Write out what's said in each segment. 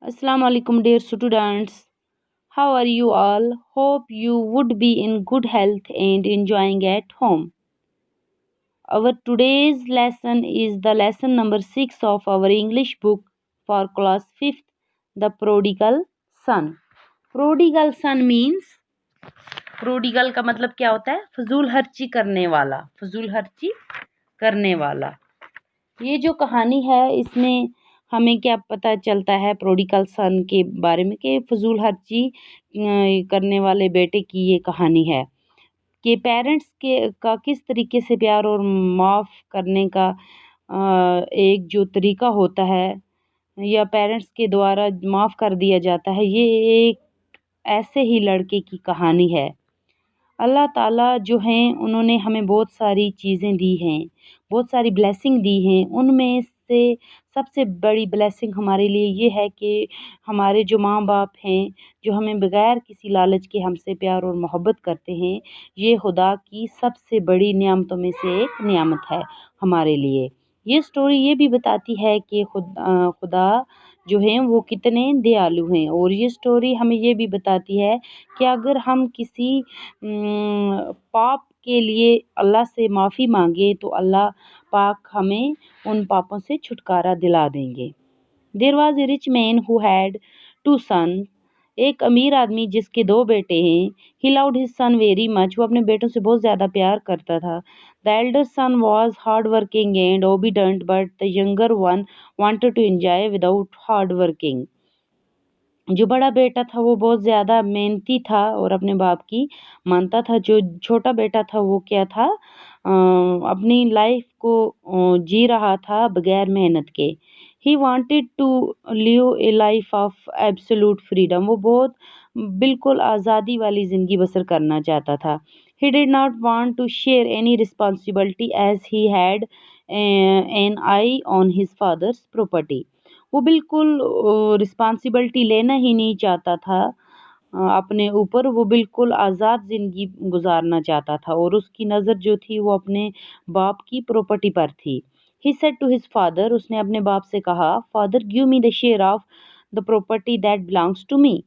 Assalamu alaikum, dear students. How are you all? Hope you would be in good health and enjoying at home. Our today's lesson is the lesson number 6 of our English book for class 5th, The Prodigal Son. Prodigal son means prodigal का मतलब क्या होता है? फजूल खर्ची करने वाला, फजूल खर्ची करने वाला। ये जो कहानी है इसमें हमें क्या पता चलता है प्रोडिगल सन के बारे में कि फजूल खर्ची करने वाले बेटे की ये कहानी है कि पेरेंट्स के का किस तरीके से प्यार और माफ़ करने का एक जो तरीका होता है या पेरेंट्स के द्वारा माफ़ कर दिया जाता है, ये एक ऐसे ही लड़के की कहानी है। अल्लाह ताला जो हैं उन्होंने हमें बहुत सारी चीज़ें दी हैं, बहुत सारी ब्लेसिंग दी हैं। उनमें से सबसे बड़ी ब्लेसिंग हमारे लिए ये है कि हमारे जो माँ-बाप हैं, जो हमें बग़ैर किसी लालच के हमसे प्यार और मोहब्बत करते हैं, ये खुदा की सबसे बड़ी नियामतों में से एक नियामत है हमारे लिए। ये स्टोरी ये भी बताती है कि खुदा जो हैं वो कितने दयालु हैं और ये स्टोरी हमें ये भी बताती है कि अगर हम किसी पाप के लिए अल्लाह से माफ़ी मांगे तो अल्लाह पाक हमें उन पापों से छुटकारा दिला देंगे। There was a rich man who had two sons. एक अमीर आदमी जिसके दो बेटे हैं। He loved his son very much. वो अपने बेटों से बहुत ज़्यादा प्यार करता था। The elder son was hard working and obedient but the younger one wanted to enjoy without hard working. जो बड़ा बेटा था वो बहुत ज़्यादा मेहनती था और अपने बाप की मानता था। जो छोटा बेटा था वो क्या था, अपनी लाइफ को जी रहा था बगैर मेहनत के। He wanted to live a life of absolute freedom. वो बहुत बिल्कुल आज़ादी वाली ज़िंदगी बसर करना चाहता था। He did not want to share any responsibility as he had an eye on his father's property. वो बिल्कुल रिस्पॉन्सिबिलिटी लेना ही नहीं चाहता था अपने ऊपर। वो बिल्कुल आज़ाद ज़िंदगी गुजारना चाहता था और उसकी नज़र जो थी वो अपने बाप की प्रॉपर्टी पर थी। He said to his father. उसने अपने बाप से कहा, father give me the share of the property that belongs to me.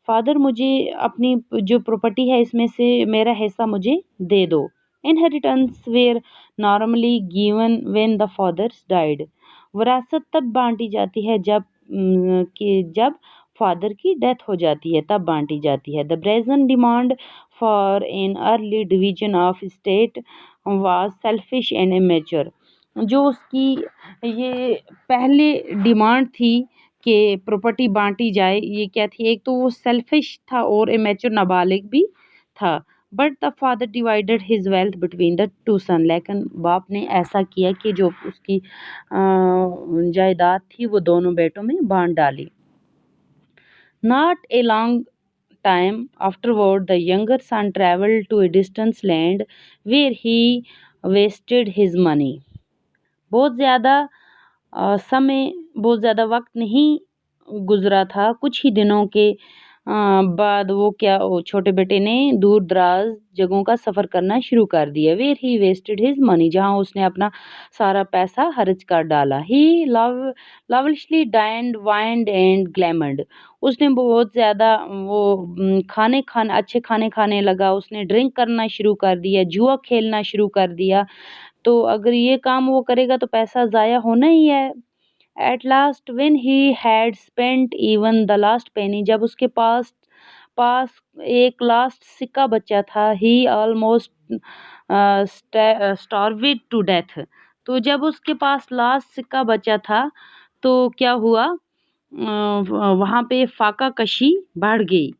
Father मुझे अपनी जो प्रॉपर्टी है इसमें से मेरा हिस्सा मुझे दे दो। Inheritance were normally given when the fathers died. विरासत तब बांटी जाती है जब फादर की डेथ हो जाती है, तब बांटी जाती है। The brazen demand for an early division of state was selfish and immature. जो उसकी ये पहले डिमांड थी कि प्रॉपर्टी बांटी जाए, ये क्या थी, एक तो वो सेल्फिश था और इमेच्योर नाबालिग भी था। But the father divided his wealth between the two son. लेकिन बाप ने ऐसा किया कि जो उसकी जायदाद थी वो दोनों बेटों में बांट डाली। Not a long time afterward, the younger son traveled to a distant land where he wasted his money. बहुत ज़्यादा बहुत ज़्यादा वक्त नहीं गुजरा था। कुछ ही दिनों के बाद वो छोटे बेटे ने दूर दराज जगहों का सफ़र करना शुरू कर दिया। Where he wasted his money. जहाँ उसने अपना सारा पैसा खर्च कर डाला। He lavishly dined wined and glamoured. उसने बहुत ज़्यादा अच्छे खाने खाने लगा। उसने ड्रिंक करना शुरू कर दिया, जुआ खेलना शुरू कर दिया। तो अगर ये काम वो करेगा तो पैसा ज़ाया होना ही है। At last when he had spent even the last penny. जब उसके पास पास एक लास्ट सिक्का बचा था। He almost starved to death. तो जब उसके पास लास्ट सिक्का बचा था तो क्या हुआ, वहाँ पे फाका कशी बढ़ गई।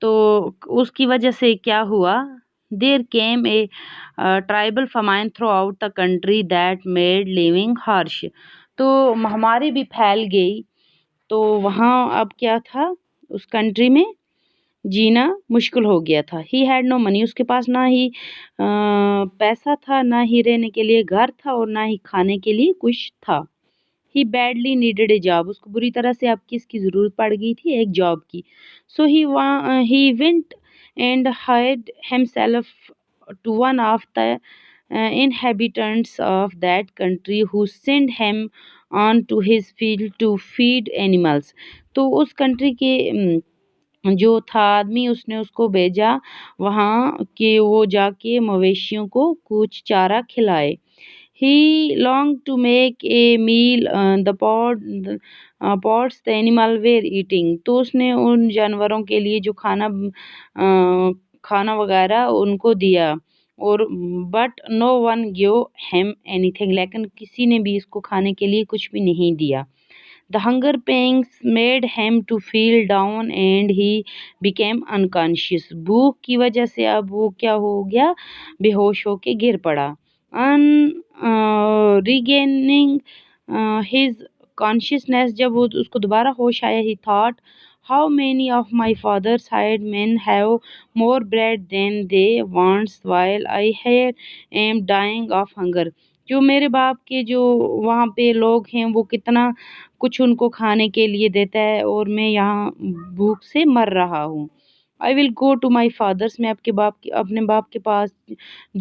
तो उसकी वजह से क्या हुआ, there came a tribal famine throughout the country that made living harsh. तो महामारी भी फैल गई। तो वहाँ अब क्या था, उस कंट्री में जीना मुश्किल हो गया था। He had no money. उसके पास ना ही पैसा था, ना ही रहने के लिए घर था और ना ही खाने के लिए कुछ था। ही बैडली नीडेड ए जॉब। उसको बुरी तरह से अब किसकी ज़रूरत पड़ गई थी, एक जॉब की। So he went and hired himself to one of the inhabitants of that country who sent him on to his field to feed animals. تو اس کنٹری کے جو تھا آدمی اس نے اس کو بھیجا وہاں کہ وہ جا کے مویشیوں کو کچھ چارہ کھلائے. He longed to make a meal. The pots the animal were eating. تو اس نے ان جانوروں کے لیے جو کھانا وغیرہ ان کو دیا اور but no one gave him anything. لیکن کسی نے بھی اس کو کھانے کے لیے کچھ بھی نہیں دیا. The hunger pangs made him to feel down and he became unconscious. بھوک کی وجہ سے اب وہ کیا ہو گیا؟ بے ہوش ہو کے گر پڑا. Regaining his consciousness, جب وہ اس کو دوبارہ ہوش آیا, he thought, how many of my father's hired men have more bread than they want while I here am dying of hunger. جو میرے باپ کے جو وہاں پہ لوگ ہیں وہ کتنا کچھ ان کو کھانے کے لیے دیتا ہے اور میں یہاں بھوک سے مر رہا ہوں. I will go to my father's. میں اپنے باپ کے پاس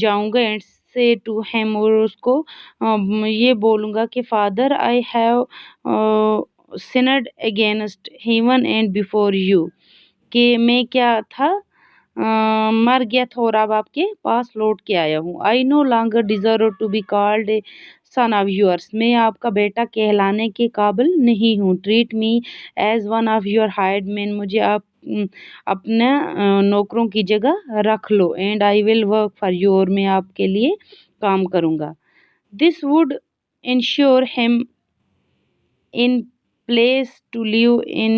جاؤں گا and say to him. اور اس کو یہ بولوں گا کہ father, I have sinned against heaven and before you. کہ میں کیا تھا مر گیا تھا اور اب آپ کے پاس لوٹ کے آیا ہوں. I no longer deserve to be called a son of yours. میں آپ کا بیٹا کہلانے کے قابل نہیں ہوں. Treat me as one of your hired men. مجھے آپ اپنے نوکروں کی جگہ رکھ لو. And I will work for you. اور میں آپ کے لیے کام کروں گا. This would ensure him in place to live in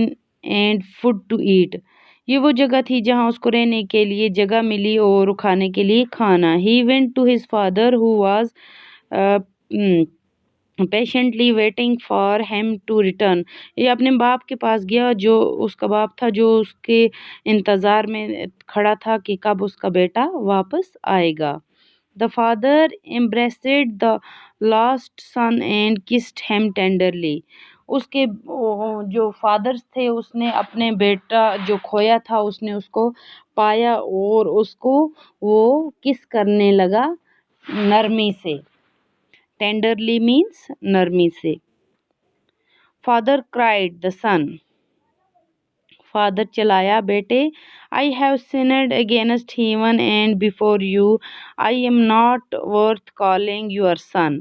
and food to eat. یہ وہ جگہ تھی جہاں اس کو رہنے کے لیے جگہ ملی اور کھانے کے لیے کھانا. He went to his father who was patiently waiting for him to return. یہ اپنے باپ کے پاس گیا جو اس کا باپ تھا جو اس کے انتظار میں کھڑا تھا کہ کب اس کا بیٹا واپس آئے گا. The father embraced the lost son and kissed him tenderly. اس کے جو فادرز تھے اس نے اپنے بیٹا جو کھویا تھا اس نے اس کو پایا اور اس کو وہ کس کرنے لگا نرمی سے. Tenderly means نرمی سے. Father cried the son. Father چلایا بیٹے. I have sinned against heaven and before you. I am not worth calling your son.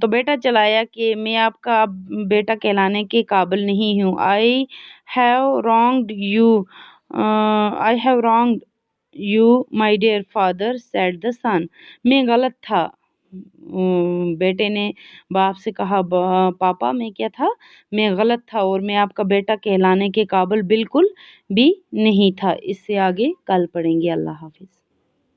تو بیٹا چلایا کہ میں آپ کا بیٹا کہلانے کے قابل نہیں ہوں. I have wronged you, my dear father, said the son. میں غلط تھا. بیٹے نے باپ سے کہا پاپا میں کیا تھا؟ میں غلط تھا اور میں آپ کا بیٹا کہلانے کے قابل بالکل بھی نہیں تھا. اس سے آگے کل پڑھیں گے. اللہ حافظ.